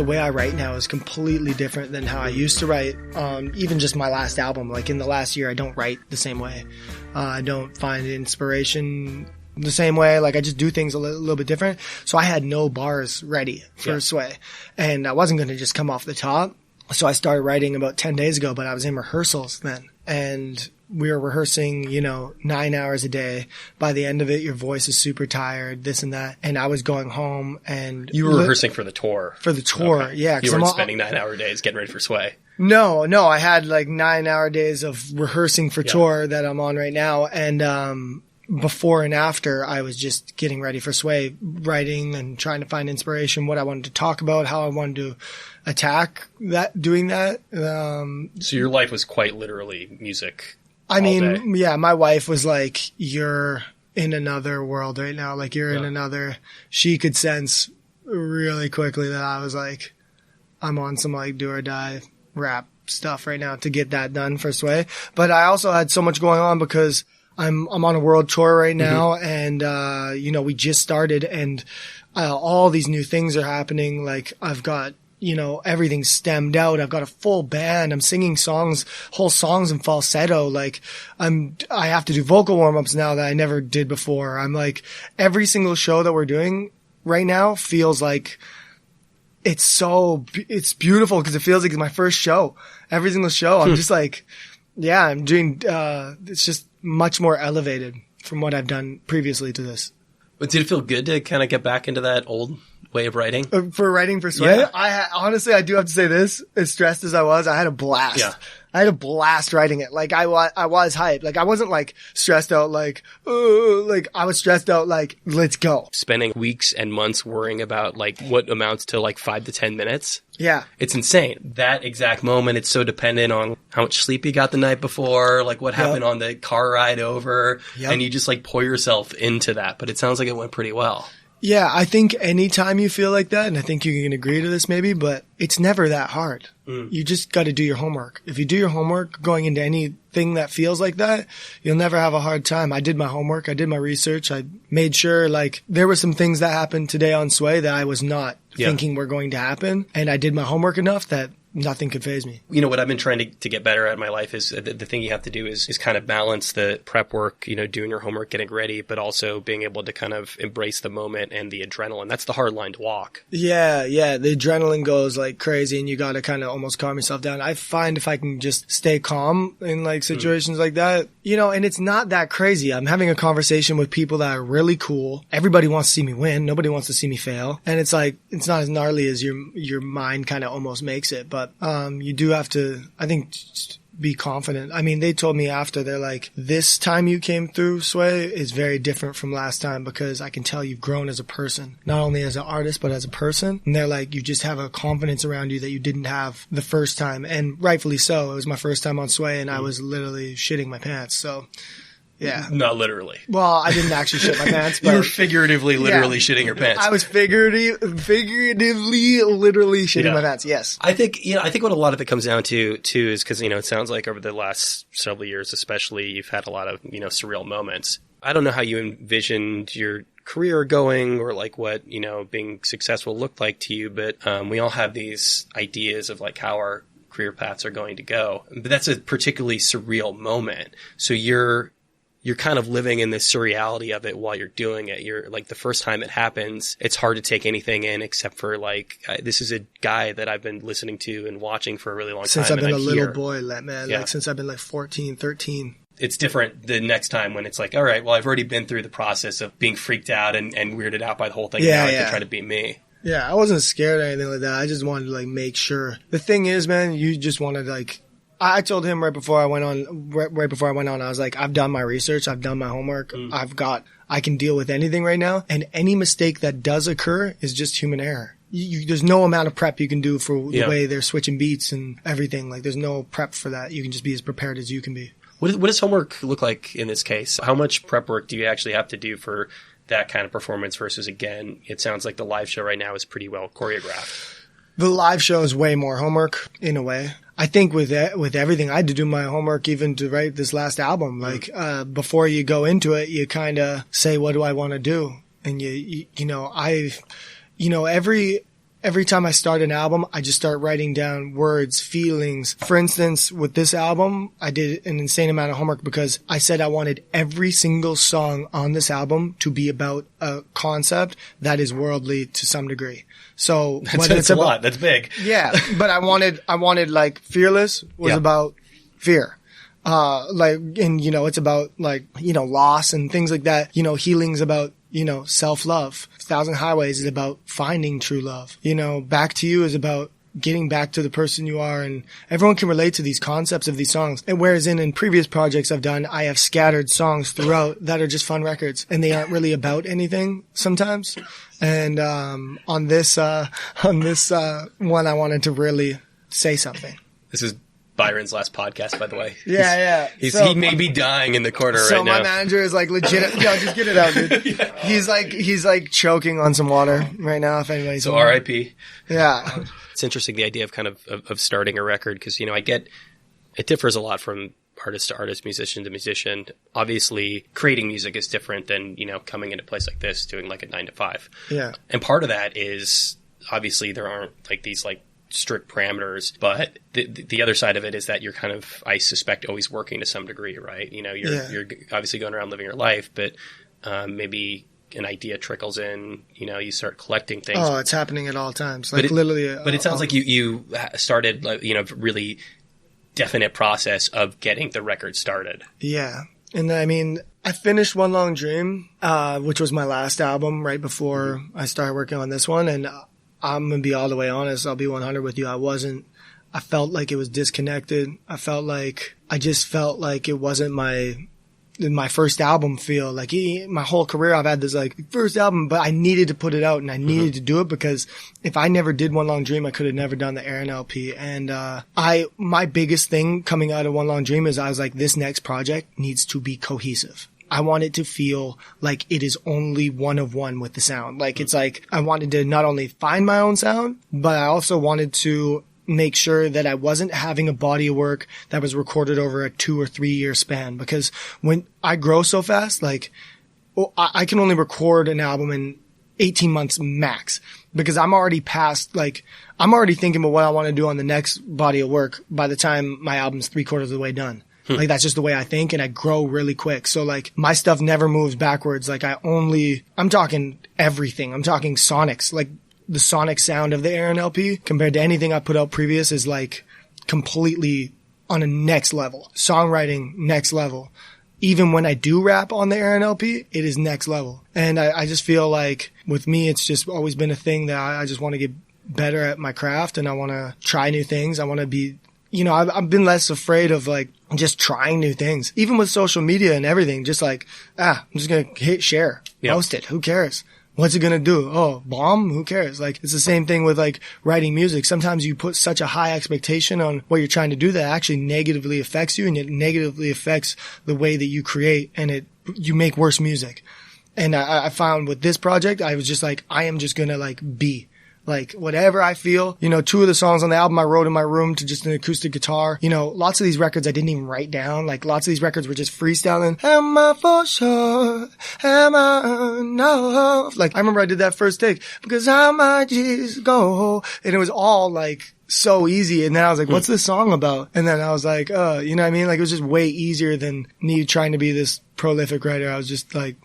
the way I write now is completely different than how I used to write. Even just my last album, like in the last year, I don't write the same way. I don't find inspiration the same way. Like I just do things a little bit different. So I had no bars ready for Sway, and I wasn't going to just come off the top. So I started writing about 10 days ago, but I was in rehearsals then, and we were rehearsing, 9 hours a day. By the end of it, your voice is super tired, this and that. And I was going home and... You were rehearsing for the tour. For the tour, okay. Yeah. You weren't spending 9-hour days getting ready for Sway. No. I had like 9-hour days of rehearsing for tour that I'm on right now. And before and after, I was just getting ready for Sway, writing and trying to find inspiration, what I wanted to talk about, how I wanted to attack that, doing that. So your life was quite literally music. I mean, yeah, my wife was like, you're in another world right now. Like you're in another, she could sense really quickly that I was like, I'm on some like do or die rap stuff right now to get that done for Sway. But I also had so much going on because I'm on a world tour right now and, we just started and, all these new things are happening. Like I've got, everything's stemmed out. I've got a full band. I'm singing whole songs in falsetto. Like I have to do vocal warm-ups now that I never did before. I'm like, every single show that we're doing right now feels like it's beautiful because it feels like it's my first show. Every single show. I'm just like, yeah, I'm doing, it's just much more elevated from what I've done previously to this. But did it feel good to kind of get back into that old way of writing? For writing for Sway? Yeah. Honestly, I do have to say this, as stressed as I was, I had a blast. Yeah. I had a blast writing it. Like I was hyped. Like I wasn't like stressed out like I was stressed out like, let's go. Spending weeks and months worrying about like what amounts to like 5 to 10 minutes. Yeah. It's insane. That exact moment, it's so dependent on how much sleep you got the night before, like what happened on the car ride over, and you just like pour yourself into that. But it sounds like it went pretty well. Yeah, I think anytime you feel like that, and I think you can agree to this maybe, but it's never that hard. You just got to do your homework. If you do your homework going into anything that feels like that, you'll never have a hard time. I did my homework. I did my research. I made sure like there were some things that happened today on Sway that I was not thinking were going to happen. And I did my homework enough that nothing could faze me. What I've been trying to get better at in my life is the thing you have to do is kind of balance the prep work, doing your homework, getting ready, but also being able to kind of embrace the moment and the adrenaline. That's the hard line to walk. Yeah. The adrenaline goes like crazy and you got to kind of almost calm yourself down. I find if I can just stay calm in like situations like that, and it's not that crazy. I'm having a conversation with people that are really cool. Everybody wants to see me win. Nobody wants to see me fail. And it's like, it's not as gnarly as your mind kind of almost makes it. But you do have to, I think, just be confident. I mean, they told me after, they're like, this time you came through, Sway, is very different from last time because I can tell you've grown as a person, not only as an artist, but as a person. And they're like, you just have a confidence around you that you didn't have the first time. And rightfully so. It was my first time on Sway and I was literally shitting my pants. So... yeah. Not literally. Well, I didn't actually shit my pants, but... You were figuratively, literally shitting your pants. I was figuratively, literally shitting my pants, yes. I think what a lot of it comes down to, too, is because, it sounds like over the last several years, especially, you've had a lot of, surreal moments. I don't know how you envisioned your career going or like what, being successful looked like to you, but we all have these ideas of like how our career paths are going to go. But that's a particularly surreal moment. So you're kind of living in this surreality of it while you're doing it. You're like, the first time it happens, it's hard to take anything in except for like, this is a guy that I've been listening to and watching for a really long time. Since I've been a little boy, man, like since I've been like 14, 13. It's different the next time when it's like, all right, well, I've already been through the process of being freaked out and weirded out by the whole thing. Yeah, now I can try to be me. Yeah, I wasn't scared or anything like that. I just wanted to like make sure. The thing is, man, you just want to like, I told him right before I went on, I was like, I've done my research. I've done my homework. I can deal with anything right now. And any mistake that does occur is just human error. There's no amount of prep you can do for the way they're switching beats and everything. Like there's no prep for that. You can just be as prepared as you can be. What does homework look like in this case? How much prep work do you actually have to do for that kind of performance versus, again, it sounds like the live show right now is pretty well choreographed. The live show is way more homework in a way. I think with everything, I had to do my homework even to write this last album. Like, before you go into it, you kind of say, what do I want to do? And every time I start an album, I just start writing down words, feelings. For instance, with this album, I did an insane amount of homework because I said I wanted every single song on this album to be about a concept that is worldly to some degree. So that's a lot. That's big. Yeah, but I wanted like Fearless was about fear. It's about like, loss and things like that. Healing's about, self-love. 1,000 Highways is about finding true love. Back to You is about getting back to the person you are, and everyone can relate to these concepts of these songs. And whereas in previous projects I've done, I have scattered songs throughout that are just fun records, and they aren't really about anything sometimes. And on this one, I wanted to really say something. This is Byron's last podcast, by the way. Yeah. He may be dying in the corner right now. So my manager is like legit. Yo, just get it out, dude. Yeah. He's like choking on some water right now. If anybody's so R.I.P. Yeah. It's interesting, the idea of kind of starting a record, because I get it differs a lot from artist to artist, musician to musician. Obviously, creating music is different than coming into a place like this doing like a 9 to 5. Yeah. And part of that is obviously there aren't like these like strict parameters, but the other side of it is that you're kind of, I suspect, always working to some degree, right? You're obviously going around living your life, but maybe an idea trickles in, you start collecting things. Oh, it's happening at all times. Like literally. But it sounds like you started, really definite process of getting the record started. Yeah. And I mean, I finished One Long Dream, which was my last album right before I started working on this one. And I'm going to be all the way honest. I'll be 100 with you. I felt like it was disconnected. I just felt like it wasn't my first album feel. Like my whole career I've had this like first album, but I needed to put it out and I needed to do it because if I never did One Long Dream, I could have never done the Aaron LP. And my biggest thing coming out of One Long Dream is I was like, this next project needs to be cohesive. I want it to feel like it is only one of one with the sound. Like it's like I wanted to not only find my own sound, but I also wanted to make sure that I wasn't having a body of work that was recorded over a 2 or 3 year span. Because when I grow so fast, like I can only record an album in 18 months max because I'm already past, like I'm already thinking about what I want to do on the next body of work by the time my album's 3/4 of the way done. Like that's just the way I think, and I grow really quick. So like my stuff never moves backwards. Like I'm talking everything. I'm talking sonics. Like the sonic sound of the Aaron LP compared to anything I put out previous is like completely on a next level. Songwriting, next level. Even when I do rap on the Aaron LP, it is next level. And I just feel like with me, it's just always been a thing that I just want to get better at my craft and I want to try new things. I want to be, I've been less afraid of like just trying new things. Even with social media and everything, just like, I'm just going to hit share, post it. Who cares? What's it going to do? Oh, bomb? Who cares? Like, it's the same thing with like writing music. Sometimes you put such a high expectation on what you're trying to do that actually negatively affects you and it negatively affects the way that you create and you make worse music. And I found with this project, I was just like, I am just going to like be. Like, whatever I feel, 2 of the songs on the album I wrote in my room to just an acoustic guitar. Lots of these records I didn't even write down. Like, lots of these records were just freestyling. Am I for sure? Am I no? Like, I remember I did that first take because I might just go. And it was all like so easy. And then I was like, what's this song about? And then I was like, you know what I mean? Like, it was just way easier than me trying to be this prolific writer. I was just like,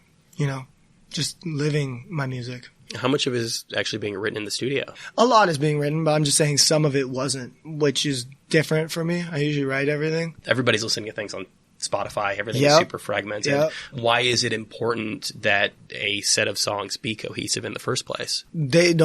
just living my music. How much of it is actually being written in the studio? A lot is being written, but I'm just saying some of it wasn't, which is different for me. I usually write everything. Everybody's listening to things on Spotify. Everything is super fragmented. Yep. Why is it important that a set of songs be cohesive in the first place? There's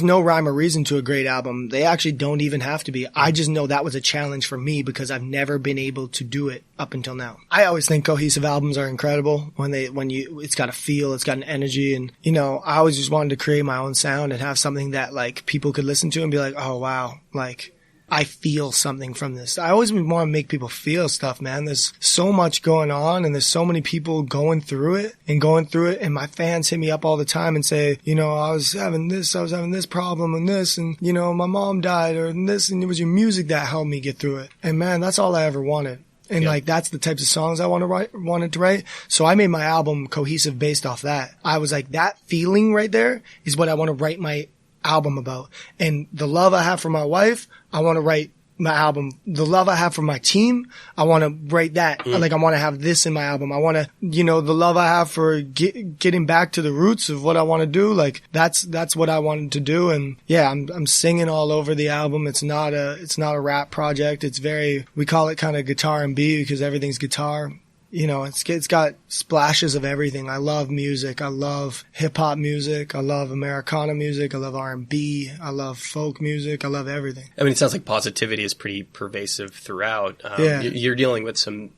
no rhyme or reason to a great album. They actually don't even have to be. I just know that was a challenge for me because I've never been able to do it up until now. I always think cohesive albums are incredible it's got a feel, it's got an energy. And, I always just wanted to create my own sound and have something that like people could listen to and be like, oh wow, like I feel something from this. I always want to make people feel stuff, man. There's so much going on and there's so many people going through it. And my fans hit me up all the time and say, I was having this problem and this, and, my mom died or this, and it was your music that helped me get through it. And man, that's all I ever wanted. And like, that's the types of songs I wanted to write. So I made my album cohesive based off that. I was like, that feeling right there is what I want to write my album about. And the love I have for my wife, I want to write my album. The love I have for my team, I want to write that. Like, I want to have this in my album. I want to, the love I have for getting back to the roots of what I want to do. Like, that's what I wanted to do. And yeah, I'm singing all over the album. It's not a rap project. We call it kind of guitar and B because everything's guitar. It's got splashes of everything. I love music. I love hip hop music. I love Americana music. I love R&B. I love folk music. I love everything. I mean, it sounds like positivity is pretty pervasive throughout. You're dealing with some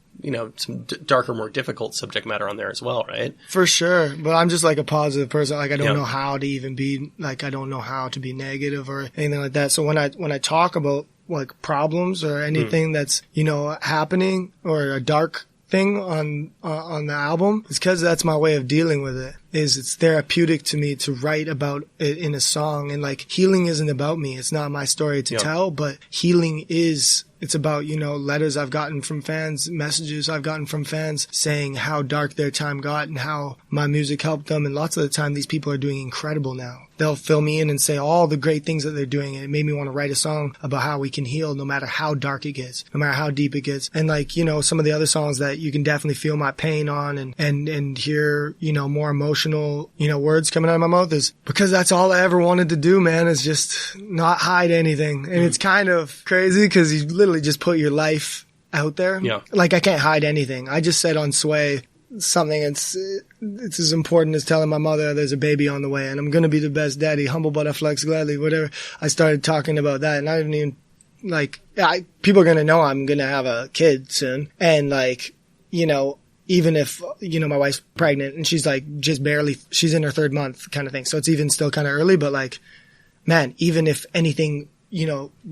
darker, more difficult subject matter on there as well, right? For sure. But I'm just like a positive person. Like, I don't know how to even be, like, I don't know how to be negative or anything like that. So when I talk about like problems or anything that's, happening or a dark thing on the album, it's because that's my way of dealing with it. It's therapeutic to me to write about it in a song. And like, healing isn't about me. It's not my story to tell, but healing is, it's about, letters I've gotten from fans, messages I've gotten from fans saying how dark their time got and how my music helped them. And lots of the time, these people are doing incredible now. They'll fill me in and say all the great things that they're doing. And it made me want to write a song about how we can heal no matter how dark it gets, no matter how deep it gets. And like, some of the other songs that you can definitely feel my pain on and hear, more emotional, words coming out of my mouth is because that's all I ever wanted to do, man, is just not hide anything. And it's kind of crazy because you literally just put your life out there. Yeah. Like, I can't hide anything. I just said on Sway something it's as important as telling my mother there's a baby on the way and I'm going to be the best daddy, humble but I flex gladly, whatever. I started talking about that and I didn't even people are going to know I'm going to have a kid soon. And like, even if, my wife's pregnant and she's like just barely, she's in her 3rd month kind of thing. So it's even still kind of early, but like, man, even if anything,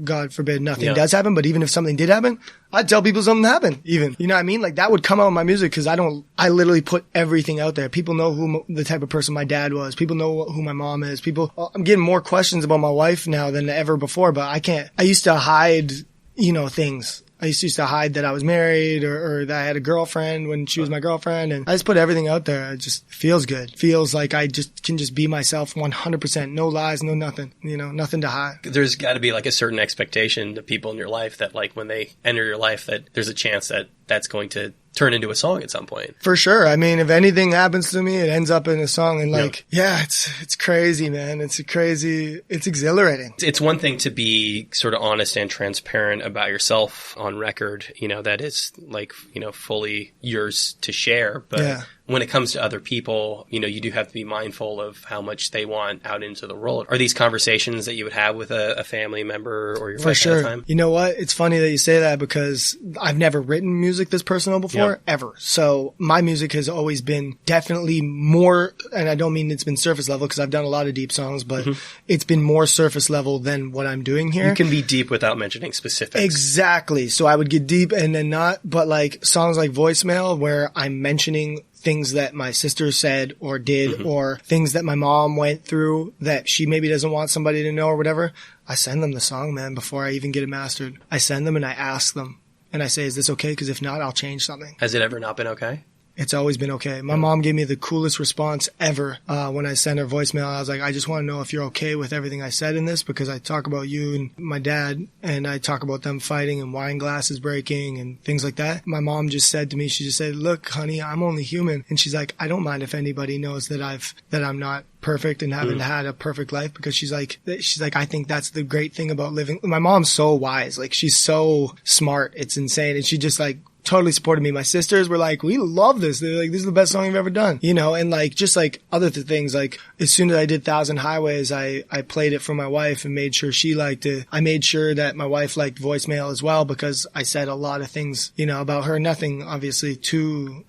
God forbid nothing does happen, but even if something did happen, I'd tell people something happened even, you know what I mean? Like, that would come out in my music because I literally put everything out there. People know the type of person my dad was. People know who my mom is. I'm getting more questions about my wife now than ever before, but I used to hide, things. I used to hide that I was married or that I had a girlfriend when she was my girlfriend. And I just put everything out there. It just feels good. Feels like I just can just be myself 100%. No lies, no nothing, nothing to hide. There's got to be like a certain expectation to people in your life that like when they enter your life that there's a chance that that's going to turn into a song at some point. For sure. I mean, if anything happens to me, it ends up in a song. And like, it's crazy, man. It's exhilarating. It's one thing to be sort of honest and transparent about yourself on record, that is like, fully yours to share. But when it comes to other people, you do have to be mindful of how much they want out into the world. Are these conversations that you would have with a family member or your wife? For sure. At the time? You know what? It's funny that you say that because I've never written music this personal before, ever. So my music has always been definitely more, and I don't mean it's been surface level because I've done a lot of deep songs, but it's been more surface level than what I'm doing here. You can be deep without mentioning specifics. Exactly. So I would get deep and then not, but like songs like Voicemail where I'm mentioning things that my sister said or did or things that my mom went through that she maybe doesn't want somebody to know or whatever. I send them the song, man, before I even get it mastered. I send them and I ask them and I say, is this okay? Because if not, I'll change something. Has it ever not been okay? It's always been okay. My mom gave me the coolest response ever when I sent her voicemail. I was like, I just want to know if you're okay with everything I said in this because I talk about you and my dad and I talk about them fighting and wine glasses breaking and things like that. My mom just said to me, she just said, look, honey, I'm only human. And she's like, I don't mind if anybody knows that I'm not perfect and haven't had a perfect life because she's like, I think that's the great thing about living. My mom's so wise. Like, she's so smart. It's insane. And she just like totally supported me. My sisters were like, we love this. They're like, this is the best song you've ever done. And like, just like other things, like as soon as I did 1,000 Highways, I played it for my wife and made sure she liked it. I made sure that my wife liked Voicemail as well because I said a lot of things, about her. Nothing obviously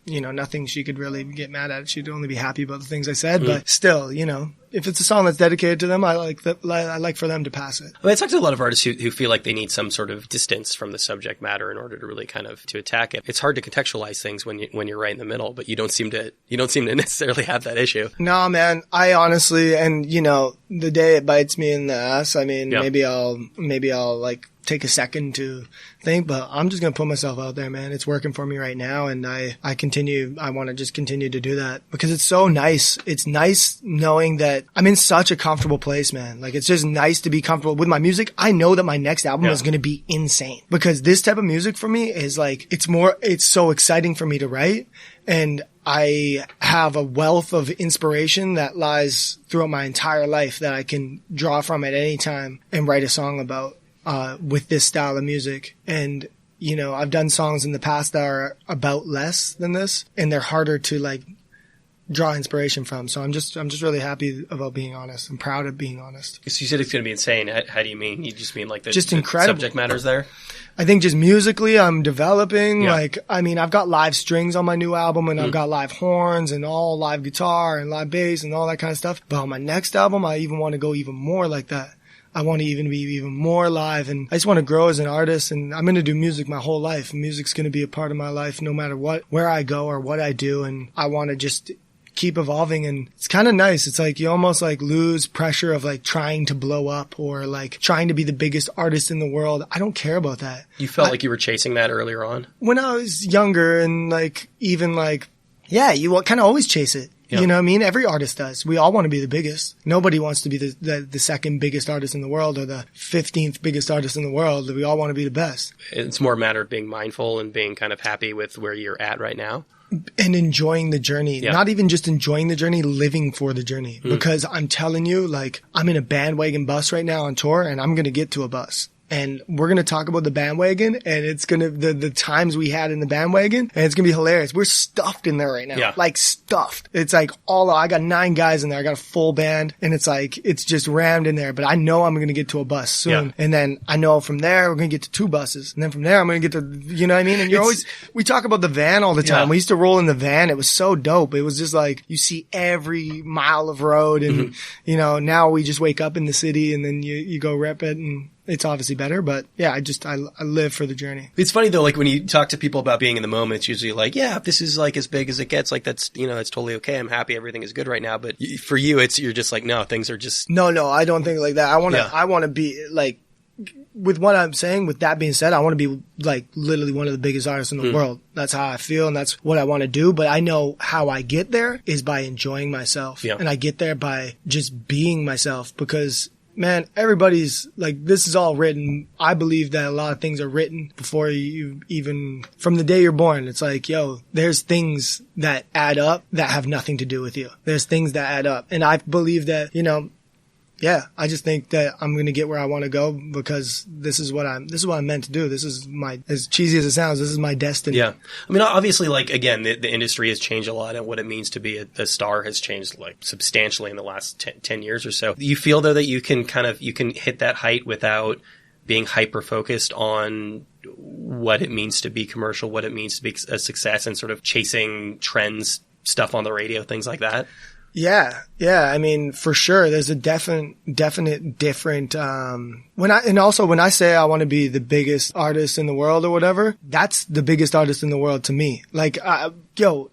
nothing she could really get mad at. She'd only be happy about the things I said, but still, if it's a song that's dedicated to them, I like for them to pass it. I talk to a lot of artists who feel like they need some sort of distance from the subject matter in order to really kind of to attack it. It's hard to contextualize things when you're right in the middle, but you don't seem to necessarily have that issue. No, man. I honestly, and the day it bites me in the ass, I mean, maybe I'll like take a second to think, but I'm just going to put myself out there, man. It's working for me right now. And I want to just continue to do that because it's so nice. It's nice knowing that I'm in such a comfortable place, man. Like, it's just nice to be comfortable with my music. I know that my next album is going to be insane because this type of music for me is like, it's so exciting for me to write. And I have a wealth of inspiration that lies throughout my entire life that I can draw from at any time and write a song about. With this style of music. And, you know, I've done songs in the past that are about less than this, and they're harder to like draw inspiration from. So I'm just really happy about being honest. I'm proud of being honest. So you said it's going to be insane. How do you mean? You just mean like just incredible subject matters there? I think just musically I'm developing. Yeah. Like, I mean, I've got live strings on my new album and I've got live horns and all live guitar and live bass and all that kind of stuff. But on my next album, I even want to go even more like that. I want to even be even more live, and I just want to grow as an artist, and I'm going to do music my whole life. Music's going to be a part of my life no matter where I go or what I do, and I want to just keep evolving. And it's kind of nice. It's like you almost like lose pressure of like trying to blow up or like trying to be the biggest artist in the world. I don't care about that. You felt like you were chasing that earlier on? When I was younger and like even like, yeah, you kind of always chase it. Yeah. You know what I mean? Every artist does. We all want to be the biggest. Nobody wants to be the second biggest artist in the world or the 15th biggest artist in the world. We all want to be the best. It's more a matter of being mindful and being kind of happy with where you're at right now. And enjoying the journey. Yeah. Not even just enjoying the journey, living for the journey. Because I'm telling you, like, I'm in a bandwagon bus right now on tour, and I'm going to get to a bus. And we're going to talk about the bandwagon, and it's going to, the times we had in the bandwagon, and it's going to be hilarious. We're stuffed in there right now. Yeah. Like stuffed. It's like I got 9 guys in there. I got a full band, and it's like, it's just rammed in there. But I know I'm going to get to a bus soon. Yeah. And then I know from there, we're going to get to 2 buses. And then from there, I'm going to get to, you know what I mean? And we talk about the van all the time. Yeah. We used to roll in the van. It was so dope. It was just like, you see every mile of road, and, you know, now we just wake up in the city, and then you go rep it, and it's obviously better, but yeah, I live for the journey. It's funny though, like when you talk to people about being in the moment, it's usually like, yeah, if this is like as big as it gets, like that's, you know, it's totally okay. I'm happy. Everything is good right now. But for you, you're just like, no, things are just. No, I don't think like that. I want to be like, with what I'm saying, with that being said, I want to be like literally one of the biggest artists in the world. That's how I feel, and that's what I want to do. But I know how I get there is by enjoying myself. Yeah. And I get there by just being myself because, man, everybody's like, this is all written. I believe that a lot of things are written before you even, from the day you're born. It's like, yo, there's things that add up that have nothing to do with you. There's things that add up. And I believe that, you know, yeah, I just think that I'm going to get where I want to go because this is what I'm meant to do. This is as cheesy as it sounds, this is my destiny. Yeah. I mean, obviously, like, again, the industry has changed a lot and what it means to be a star has changed like substantially in the last 10 years or so. Do you feel though that you can hit that height without being hyper focused on what it means to be commercial, what it means to be a success and sort of chasing trends, stuff on the radio, things like that? Yeah. I mean, for sure, there's a definite different, when I say I want to be the biggest artist in the world or whatever, that's the biggest artist in the world to me. Like,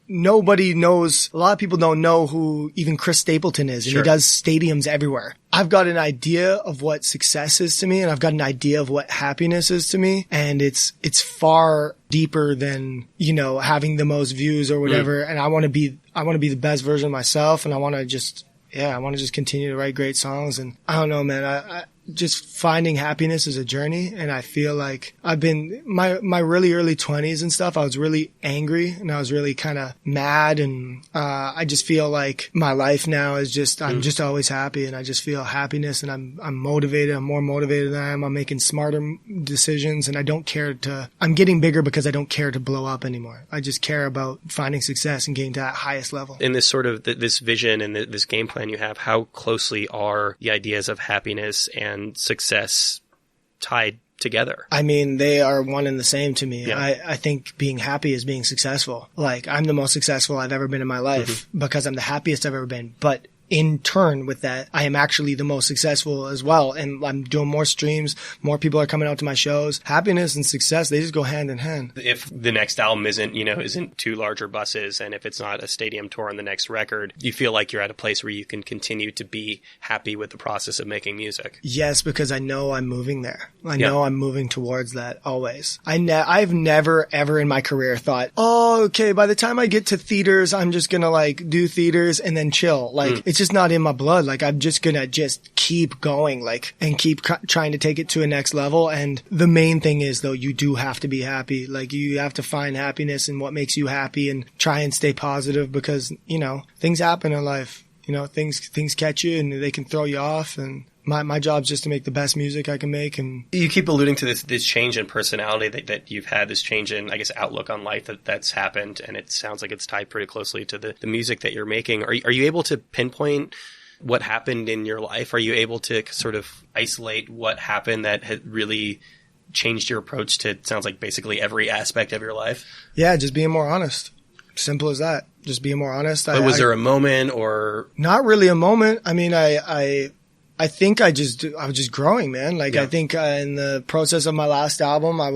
nobody knows, a lot of people don't know who even Chris Stapleton is, and he does stadiums everywhere. I've got an idea of what success is to me, and I've got an idea of what happiness is to me, and it's far deeper than, you know, having the most views or whatever. And I want to be the best version of myself, and I want to just continue to write great songs. And I don't know, man, I just finding happiness is a journey. And I feel like I've been my really early 20s and stuff. I was really angry and I was really kind of mad. And, I just feel like my life now is just, I'm just always happy, and I just feel happiness, and I'm motivated. I'm more motivated than I am. I'm making smarter decisions, and I'm getting bigger because I don't care to blow up anymore. I just care about finding success and getting to that highest level. In this sort of this vision and this game plan you have, how closely are the ideas of happiness and success tied together? I mean, they are one and the same to me. Yeah. I think being happy is being successful. Like, I'm the most successful I've ever been in my life because I'm the happiest I've ever been. But in turn with that, I am actually the most successful as well. And I'm doing more streams. More people are coming out to my shows. Happiness and success, they just go hand in hand. If the next album isn't two larger buses, and if it's not a stadium tour on the next record, you feel like you're at a place where you can continue to be happy with the process of making music. Yes, because I know I'm moving there. I know I'm moving towards that always. I've never ever in my career thought, oh, okay, by the time I get to theaters, I'm just gonna like do theaters and then chill. Like it's just not in my blood. Like I'm just gonna just keep going, like, and keep trying to take it to a next level. And the main thing is though, you do have to be happy. Like you have to find happiness in what makes you happy and try and stay positive because, things happen in life. Things catch you and they can throw you off, and my job's just to make the best music I can make. And you keep alluding to this change in personality that you've had, this change in, I guess, outlook on life that's happened, and it sounds like it's tied pretty closely to the music that you're making. Are you able to pinpoint what happened in your life? Are you able to sort of isolate what happened that had really changed your approach to, it sounds like, basically every aspect of your life? Yeah, just being more honest. Simple as that. Just being more honest. But was there a moment or? Not really a moment. I mean, I think I was just growing, man. Like, I think in the process of my last album, I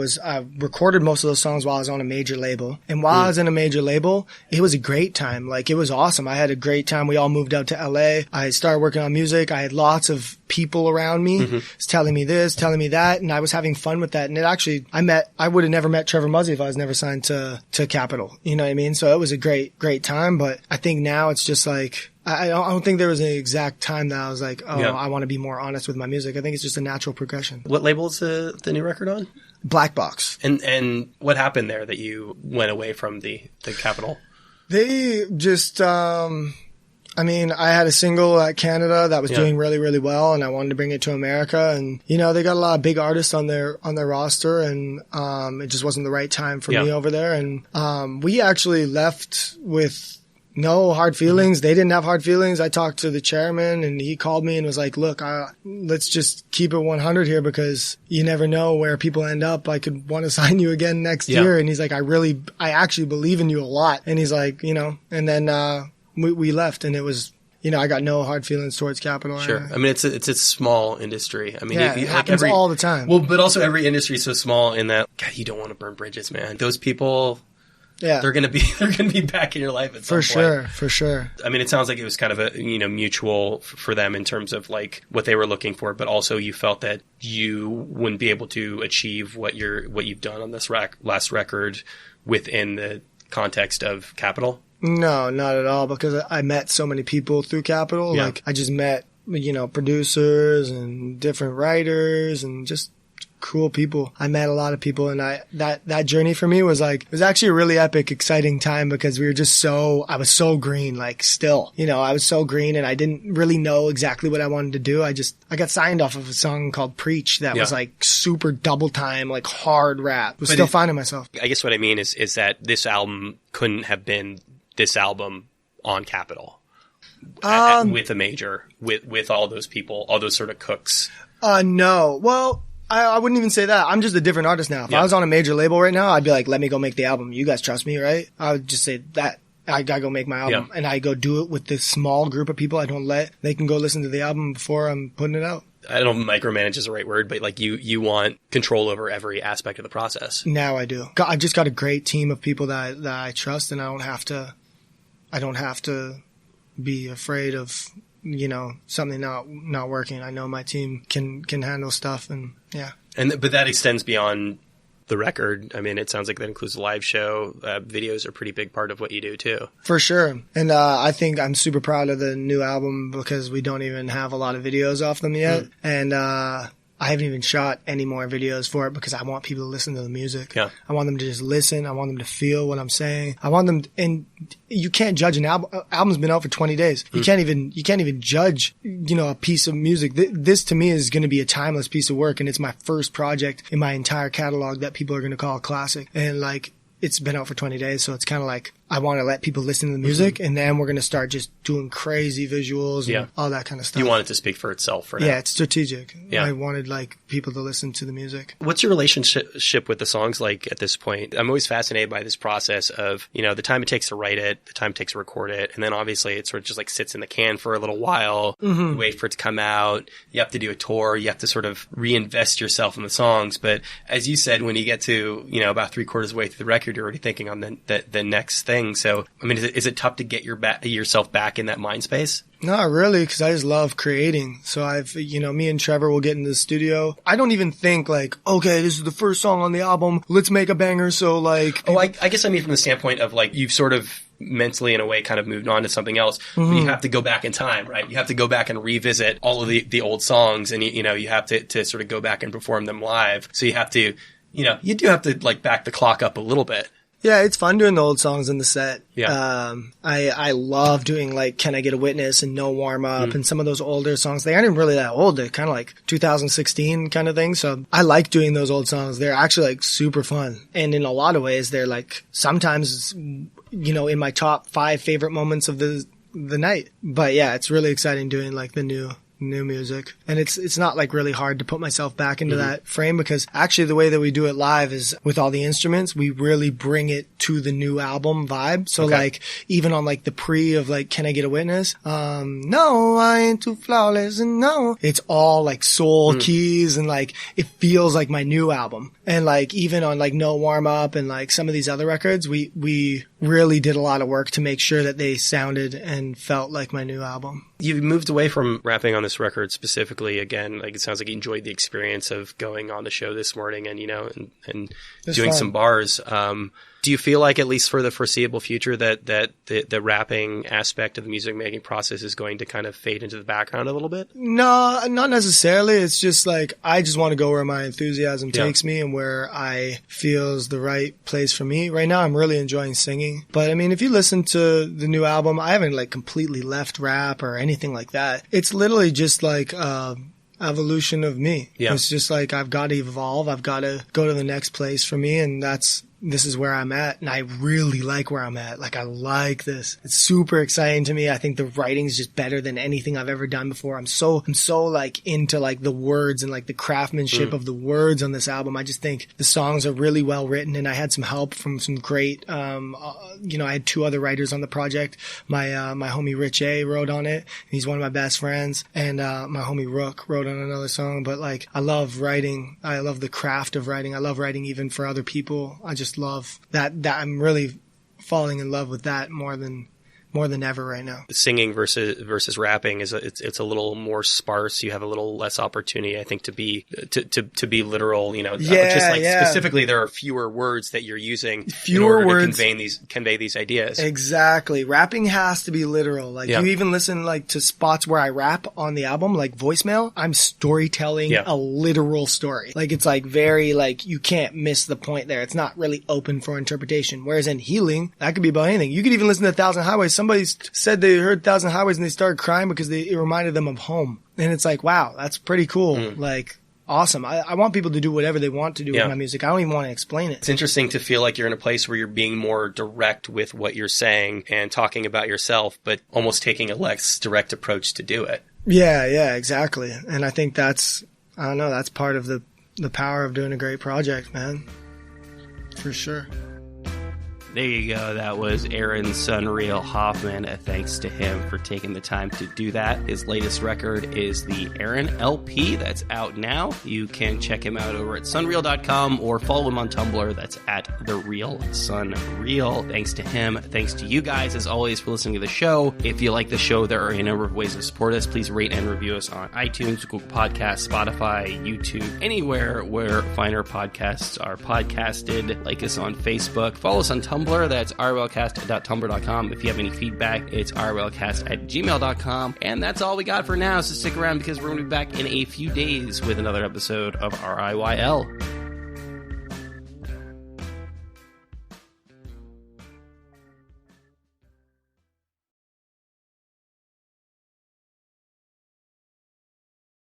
recorded most of those songs while I was on a major label. And while I was in a major label, it was a great time. Like, it was awesome. I had a great time. We all moved out to LA. I started working on music. I had lots of people around me telling me this, telling me that. And I was having fun with that. And it actually, I would have never met Trevor Muzzy if I was never signed to Capitol. You know what I mean? So it was a great time. But I think now it's just like, I don't think there was an exact time that I was like, I want to be more honest with my music. I think it's just a natural progression. What label is the new record on? Black Box. And what happened there that you went away from the Capitol? They just, I had a single at Canada that was doing really, really well, and I wanted to bring it to America. And, they got a lot of big artists on their roster, and it just wasn't the right time for me over there. And we actually left with no hard feelings. They didn't have hard feelings. I talked to the chairman and he called me and was like, look, let's just keep it 100 here because you never know where people end up. I could want to sign you again next year. And he's like, I actually believe in you a lot. And he's like, and then, we left, and it was, I got no hard feelings towards Capitol. Sure. I mean, it's a small industry. I mean, it happens all the time. Well, but also every industry is so small in that, God, you don't want to burn bridges, man. Those people, they're gonna be back in your life at some point. For sure. I mean, it sounds like it was kind of a mutual for them in terms of like what they were looking for, but also you felt that you wouldn't be able to achieve what you've done on this last record within the context of Capitol. No, not at all, because I met so many people through Capitol. Yeah. Like, I just met, producers and different writers and just cool people. I met a lot of people, and that journey for me was like, it was actually a really epic, exciting time because we were just I was so green, like still, I was so green and I didn't really know exactly what I wanted to do. I got signed off of a song called Preach that was like super double time, like hard rap. I was still finding myself. I guess what I mean is that this album couldn't have been this album on Capitol with a major, with all those people, all those sort of cooks. No. Well, I wouldn't even say that. I'm just a different artist now. If I was on a major label right now, I'd be like, let me go make the album. You guys trust me, right? I would just say that I gotta go make my album, and I go do it with this small group of people. They can go listen to the album before I'm putting it out. I don't know if micromanage is the right word, but like you want control over every aspect of the process. Now I do. I just got a great team of people that I trust, and I don't have to be afraid of, something not working. I know my team can handle stuff, and but that extends beyond the record. I mean, it sounds like that includes the live show. Videos are a pretty big part of what you do too. For sure. And I think I'm super proud of the new album because we don't even have a lot of videos off them yet. And I haven't even shot any more videos for it because I want people to listen to the music. Yeah. I want them to just listen. I want them to feel what I'm saying. I want them, and you can't judge an album. Album's been out for 20 days. You can't even judge, a piece of music. This to me is going to be a timeless piece of work, and it's my first project in my entire catalog that people are going to call a classic. And like, it's been out for 20 days, so it's kind of like, I want to let people listen to the music, and then we're going to start just doing crazy visuals and all that kind of stuff. You want it to speak for itself for now. Yeah, it's strategic. Yeah. I wanted like people to listen to the music. What's your relationship with the songs like at this point? I'm always fascinated by this process of, you know, the time it takes to write it, the time it takes to record it, and then obviously it sort of just like sits in the can for a little while. You wait for it to come out. You have to do a tour. You have to sort of reinvest yourself in the songs. But as you said, when you get to, you know, about 3/4 of the way through the record, you're already thinking on the next thing. So, I mean, is it tough to get yourself back in that mind space? Not really, because I just love creating. So me and Trevor will get in the studio. I don't even think like, okay, this is the first song on the album. Let's make a banger. So like, I guess I mean from the standpoint of like you've sort of mentally in a way kind of moved on to something else. But you have to go back in time, right? You have to go back and revisit all of the old songs, and you have to sort of go back and perform them live. So you have to, you do have to like back the clock up a little bit. Yeah, it's fun doing the old songs in the set. Yeah. I love doing like Can I Get a Witness and No Warm Up and some of those older songs. They aren't even really that old. They're kind of like 2016 kind of thing. So I like doing those old songs. They're actually like super fun. And in a lot of ways, they're like sometimes, in my top 5 favorite moments of the night. But yeah, it's really exciting doing like the new music, and it's not like really hard to put myself back into that frame, because actually the way that we do it live is with all the instruments, we really bring it to the new album vibe. So like even on like the pre of like Can I Get a Witness, no, I ain't too flawless, and no, it's all like soul keys, and like it feels like my new album. And like even on like No Warm Up and like some of these other records, we really did a lot of work to make sure that they sounded and felt like my new album. You moved away from rapping on this record specifically. Again, like it sounds like you enjoyed the experience of going on the show this morning and and doing fun. Some bars. Do you feel like, at least for the foreseeable future, that the rapping aspect of the music making process is going to kind of fade into the background a little bit? No, not necessarily. It's just like I just want to go where my enthusiasm takes me and where I feel is the right place for me. Right now, I'm really enjoying singing. But I mean, if you listen to the new album, I haven't like completely left rap or anything like that. It's literally just like evolution of me. Yeah. It's just like I've got to evolve. I've got to go to the next place for me, and this is where I'm at, and I really like where I'm at. Like, I like this. It's super exciting to me. I think the writing's just better than anything I've ever done before. I'm so like into like the words and like the craftsmanship of the words on this album. I just think the songs are really well written, and I had some help from some great, I had 2 other writers on the project. My homie Rich A wrote on it. He's one of my best friends, and my homie Rook wrote on another song. But like, I love writing. I love the craft of writing. I love writing even for other people. I just love that I'm really falling in love with that more than ever right now. Singing versus rapping it's a little more sparse. You have a little less opportunity, I think, to be literal. Specifically, there are fewer words that you're using in order to convey these ideas. Exactly. Rapping has to be literal. Like you even listen like to spots where I rap on the album, like voicemail. I'm storytelling a literal story. Like it's like very like you can't miss the point there. It's not really open for interpretation. Whereas in Healing, that could be about anything. You could even listen to 1,000 Highways. Somebody said they heard 1,000 Highways and they started crying because it reminded them of home. And it's like, wow, that's pretty cool. Like, awesome. I want people to do whatever they want to do with my music. I don't even want to explain it. It's interesting to feel like you're in a place where you're being more direct with what you're saying and talking about yourself, but almost taking a less direct approach to do it. Yeah, exactly. And I think that's part of the power of doing a great project, man. For sure. There you go. That was Aaron's SonReal Hoffman. Thanks to him for taking the time to do that. His latest record is the Aaron LP that's out now. You can check him out over at sonreal.com or follow him on Tumblr. That's at @TheRealSonReal. Thanks to him. Thanks to you guys, as always, for listening to the show. If you like the show, there are a number of ways to support us. Please rate and review us on iTunes, Google Podcasts, Spotify, YouTube, anywhere where finer podcasts are podcasted. Like us on Facebook. Follow us on Tumblr. That's rylcast.tumblr.com. If you have any feedback, it's rylcast@gmail.com. And that's all we got for now, so stick around because we're going to be back in a few days with another episode of RiYL.